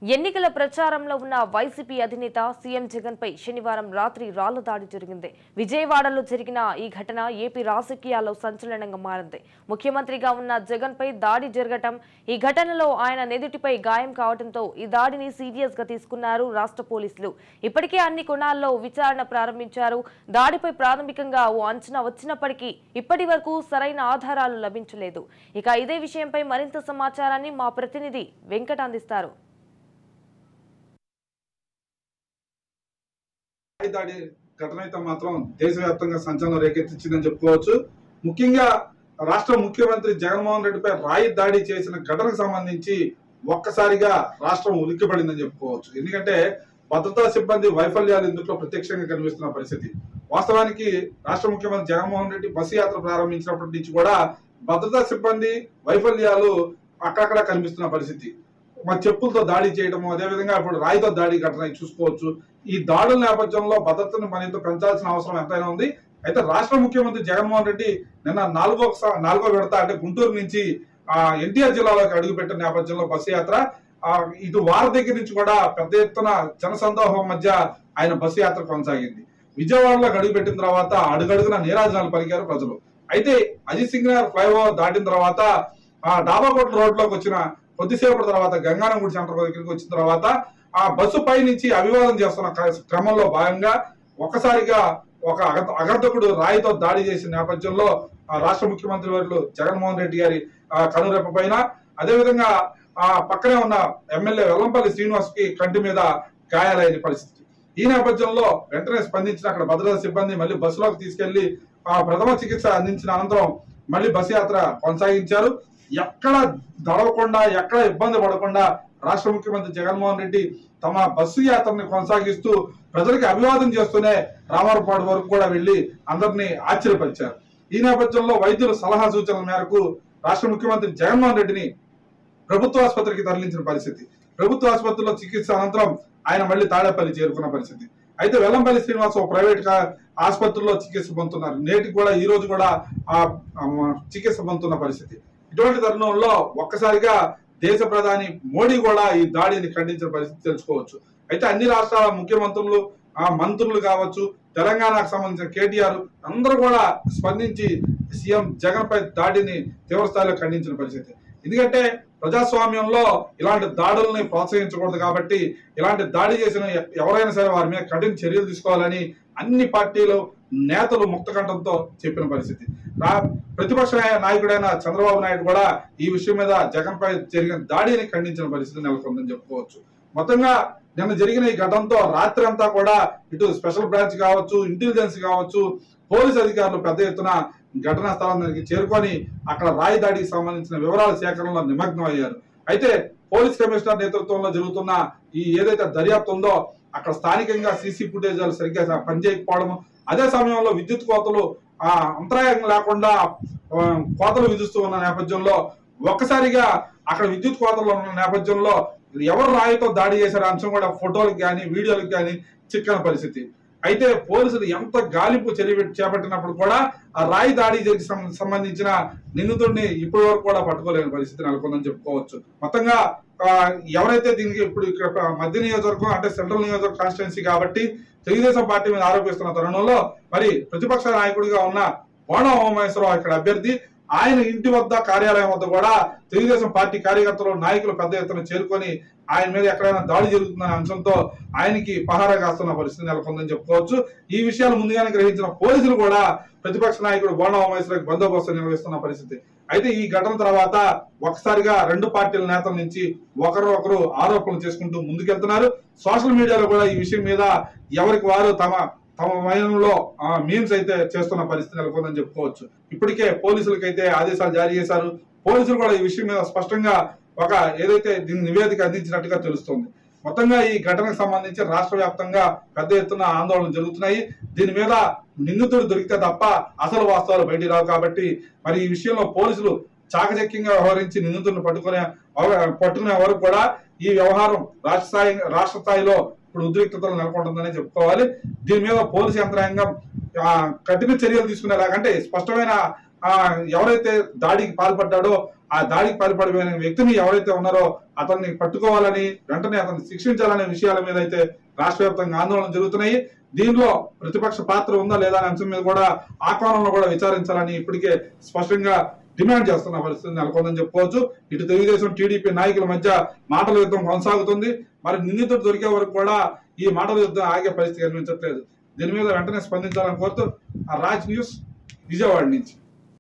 ఎన్నికల ప్రచారంలో ఉన్న వైసీపీ అధినేత సీఎం జగన్ పై శనివారం రాత్రి రాళ్ల దాడి జరిగింది. విజయవాడలో జరిగిన ఈ ఘటన ఏపీ రాజకీయాల్లో సంచలనంగా మారింది. ముఖ్యమంత్రిగా ఉన్న జగన్ పై దాడి జరగటం, ఈ ఘటనలో ఆయన నెదుటిపై గాయం కావడంతో ఈ దాడిని సీరియస్ గా తీసుకున్నారు రాష్ట్ర పోలీసులు. ఇప్పటికే అన్ని కోణాల్లో విచారణ ప్రారంభించారు. దాడిపై ప్రాథమికంగా ఓ అంచనా వచ్చినప్పటికీ ఇప్పటి వరకు సరైన ఆధారాలు లభించలేదు. ఇక ఇదే విషయంపై మరింత సమాచారాన్ని మా ప్రతినిధి వెంకట అందిస్తారు. దాడి ఘటన అయితే మాత్రం దేశవ్యాప్తంగా సంచలనం రేకెత్తించిందని చెప్పుకోవచ్చు. ముఖ్యంగా రాష్ట్ర ముఖ్యమంత్రి జగన్మోహన్ రెడ్డిపై రాయి దాడి చేసిన ఘటనకు సంబంధించి ఒక్కసారిగా రాష్ట్రం ఉలిక్కిపడిందని చెప్పుకోవచ్చు. ఎందుకంటే భద్రతా సిబ్బంది వైఫల్యాలు ఇందులో ప్రత్యక్షంగా కనిపిస్తున్న పరిస్థితి. వాస్తవానికి రాష్ట్ర ముఖ్యమంత్రి జగన్మోహన్ రెడ్డి బస్సు యాత్ర ప్రారంభించినప్పటి నుంచి కూడా భద్రతా సిబ్బంది వైఫల్యాలు అక్కడక్కడ కనిపిస్తున్న పరిస్థితి. చెప్పులతో దాడి చేయడము, అదేవిధంగా ఇప్పుడు రాయితో దాడి ఘటన చూసుకోవచ్చు. ఈ దాడుల నేపథ్యంలో భద్రతను మరింత పెంచాల్సిన అవసరం ఎంతైనా ఉంది. అయితే రాష్ట్ర ముఖ్యమంత్రి జగన్మోహన్ రెడ్డి నిన్న నాలుగో విడత అంటే గుంటూరు నుంచి ఎన్టీఆర్ జిల్లాలోకి అడుగుపెట్టిన నేపథ్యంలో బస్సు యాత్ర ఇటు వారి దగ్గర నుంచి కూడా పెద్ద ఎత్తున జనసందోహం మధ్య ఆయన బస్సు యాత్ర కొనసాగింది. విజయవాడలో అడుగుపెట్టిన తర్వాత అడుగడుగున నీరాజనాలు పలికారు ప్రజలు. అయితే అజిత్ సింగ్ నగర్ ఫ్లైఓవర్ దాటిన తర్వాత డాబాకోట రోడ్లోకి వచ్చిన కొద్దిసేపటి తర్వాత గంగానంగుడి సెంటర్ దగ్గరికి వచ్చిన తర్వాత ఆ బస్సు పై నుంచి అభివాదం చేస్తున్న క్రమంలో భాగంగా ఒక్కసారిగా ఒక అగర్ధకుడు రాయితో దాడి చేసిన నేపథ్యంలో రాష్ట్ర ముఖ్యమంత్రి వర్యులు జగన్మోహన్ రెడ్డి గారి కనురెప్ప పైన, అదేవిధంగా ఆ పక్కనే ఉన్న ఎమ్మెల్యే వెల్లంపల్లి శ్రీనివాస్ కి కంటి మీద గాయాలైన పరిస్థితి. ఈ నేపథ్యంలో వెంటనే స్పందించిన అక్కడ భద్రతా సిబ్బంది మళ్ళీ బస్సులోకి తీసుకెళ్లి ప్రథమ చికిత్స అందించిన అనంతరం మళ్ళీ బస్సు యాత్ర కొనసాగించారు. ఎక్కడ దడవకుండా, ఎక్కడ ఇబ్బంది పడకుండా రాష్ట్ర ముఖ్యమంత్రి జగన్మోహన్ రెడ్డి తమ బస్సు యాత్రని కొనసాగిస్తూ ప్రజలకి అభివాదం చేస్తూనే రామారపాడు వరకు కూడా వెళ్లి అందరినీ ఆశ్చర్యపరిచారు. ఈ నేపథ్యంలో వైద్యుల సలహా సూచనల మేరకు రాష్ట్ర ముఖ్యమంత్రి జగన్మోహన్ రెడ్డిని ప్రభుత్వ ఆసుపత్రికి తరలించిన పరిస్థితి. ప్రభుత్వ ఆసుపత్రిలో చికిత్స అనంతరం ఆయన మళ్ళీ తాడేపల్లి చేరుకున్న పరిస్థితి. అయితే వెల్లంపల్లి శ్రీనివాస్ ప్రైవేట్ ఆసుపత్రిలో చికిత్స పొందుతున్నారు. నేటికి కూడా ఈ రోజు కూడా చికిత్స పొందుతున్న పరిస్థితి. ఇటువంటి తరుణంలో ఒక్కసారిగా దేశ ప్రధాని మోడీ కూడా ఈ దాడిని ఖండించిన పరిస్థితి తెలుసుకోవచ్చు. అయితే అన్ని రాష్ట్రాల ముఖ్యమంత్రులు, మంత్రులు కావచ్చు, తెలంగాణకు సంబంధించిన కేటీఆర్ అందరూ కూడా స్పందించి సీఎం జగన్ పై దాడిని తీవ్రస్థాయిలో ఖండించిన పరిస్థితి. ఎందుకంటే ప్రజాస్వామ్యంలో ఇలాంటి దాడుల్ని ప్రోత్సహించకూడదు కాబట్టి ఇలాంటి దాడి చేసిన ఎవరైనా సరే వారి మీద కఠిన చర్యలు తీసుకోవాలని అన్ని పార్టీలు నేతలు ముక్తకంఠంతో చెప్పిన పరిస్థితి. ప్రతిపక్ష నాయకుడైన చంద్రబాబు నాయుడు కూడా ఈ విషయం మీద జగన్ పై జరిగిన దాడిని ఖండించిన పరిస్థితి నెలకొందని చెప్పుకోవచ్చు. మొత్తంగా నిన్న జరిగిన ఈ ఘటనతో రాత్రి అంతా కూడా ఇటు స్పెషల్ బ్రాంచ్ కావచ్చు, ఇంటెలిజెన్స్ కావచ్చు, పోలీసు అధికారులు పెద్ద ఎత్తున ఘటనా స్థలానికి చేరుకొని అక్కడ రాయి దాడికి సంబంధించిన వివరాల సేకరణలో నిమగ్నం అయ్యారు. అయితే పోలీస్ కమిషనర్ నేతృత్వంలో జరుగుతున్న ఈ ఏదైతే దర్యాప్తు ఉందో అక్కడ స్థానికంగా సీసీ ఫుటేజీలు సరిగ్గా పనిచేయకపోవడం, అదే సమయంలో విద్యుత్ కోతలు అంతరాయం లేకుండా కోతలు విధిస్తూ ఉన్న నేపథ్యంలో ఒక్కసారిగా అక్కడ విద్యుత్ కోతలు ఉన్న నేపథ్యంలో ఎవరు రాయితో దాడి చేశారు అంశం కూడా ఫోటోలకు కానీ వీడియోలకు కానీ చిక్కని పరిస్థితి. అయితే పోలీసులు ఎంత గాలింపు చర్య చేపట్టినప్పుడు కూడా ఆ రాయి దాడికి సంబంధించిన నిందితుడిని ఇప్పటి వరకు కూడా పట్టుకోలేని పరిస్థితి నెలకొందని చెప్పుకోవచ్చు. మొత్తంగా ఎవరైతే దీనికి ఇప్పుడు ఇక్కడ మధ్య నియోజకవర్గం అంటే సెంట్రల్ నియోజకవర్గ కాన్స్టిట్యున్సీ కాబట్టి తెలుగుదేశం పార్టీ మీద ఆరోపిస్తున్న తరుణంలో మరి ప్రతిపక్ష నాయకుడిగా ఉన్న బోండా ఉమామహేశ్వరరావు ఇక్కడ అభ్యర్థి, ఆయన ఇంటి వద్ద కార్యాలయం వద్ద కూడా తెలుగుదేశం పార్టీ కార్యకర్తలు నాయకులు పెద్ద ఎత్తున చేరుకొని ఆయన మీద ఎక్కడైనా దాడి జరుగుతుందనే అంశంతో ఆయనకి పహారా కాస్తున్న పరిస్థితి నెలకొందని చెప్పుకోవచ్చు. ఈ విషయాలు ముందుగానే గ్రహించిన పోలీసులు కూడా ప్రతిపక్ష నాయకుడు బోండా ఉమామహేశ్వరరావుకి బందోబస్తు నిర్వహిస్తున్న పరిస్థితి. అయితే ఈ ఘటన తర్వాత ఒకసారిగా రెండు పార్టీల నేతల నుంచి ఒకరు ఆరోపణలు చేసుకుంటూ ముందుకెళ్తున్నారు. సోషల్ మీడియాలో కూడా ఈ విషయం మీద ఎవరికి వారు తమ వైనంలో మీమ్స్ అయితే చేస్తున్న పరిస్థితి నెలకొందని చెప్పుకోవచ్చు. ఇప్పటికే పోలీసులకైతే ఆదేశాలు జారీ చేశారు. పోలీసులు కూడా ఈ విషయం మీద స్పష్టంగా ఒక ఏదైతే దీని నివేదిక అందించినట్టుగా తెలుస్తోంది. మొత్తంగా ఈ ఘటనకు సంబంధించి రాష్ట్ర వ్యాప్తంగా పెద్ద ఎత్తున ఆందోళనలు జరుగుతున్నాయి. దీని మీద నిందితుడు దొరికితే తప్ప అసలు వాస్తవాలు బయటికి రావు కాబట్టి మరి ఈ విషయంలో పోలీసులు చాకచక్యంగా వ్యవహరించి నిందితుడిని పట్టుకునే వరకు కూడా ఈ వ్యవహారం రాష్ట్ర స్థాయిలో ఇప్పుడు ఉద్రిక్తతలు నెలకొంటుందని చెప్పుకోవాలి. దీని మీద పోలీసు యంత్రాంగం కఠిన చర్యలు తీసుకునేలాగంటే స్పష్టమైన ఎవరైతే దాడికి పాల్పడ్డాడో ఆ దాడికి పాల్పడిపోయిన వ్యక్తిని ఎవరైతే ఉన్నారో అతన్ని పట్టుకోవాలని, వెంటనే అతన్ని శిక్షించాలనే విషయాల మీద అయితే రాష్ట్ర వ్యాప్తంగా ఆందోళన జరుగుతున్నాయి. దీనిలో ప్రతిపక్ష పాత్ర ఉందా లేదా అనే అంశం మీద కూడా ఆ కోణంలో కూడా విచారించాలని ఇప్పటికే స్పష్టంగా డిమాండ్ చేస్తున్న పరిస్థితి నెలకొందని చెప్పుకోవచ్చు. ఇటు తెలుగుదేశం, టీడీపీ నాయకుల మధ్య మాటల యుద్ధం కొనసాగుతుంది. మరి నిందితుడు దొరికే వరకు కూడా ఈ మాటల యుద్ధం ఆగే పరిస్థితి కనిపించట్లేదు. దీని మీద వెంటనే స్పందించాలని కోరుతూ రాజ్ న్యూస్ విజయవాడ నుంచి.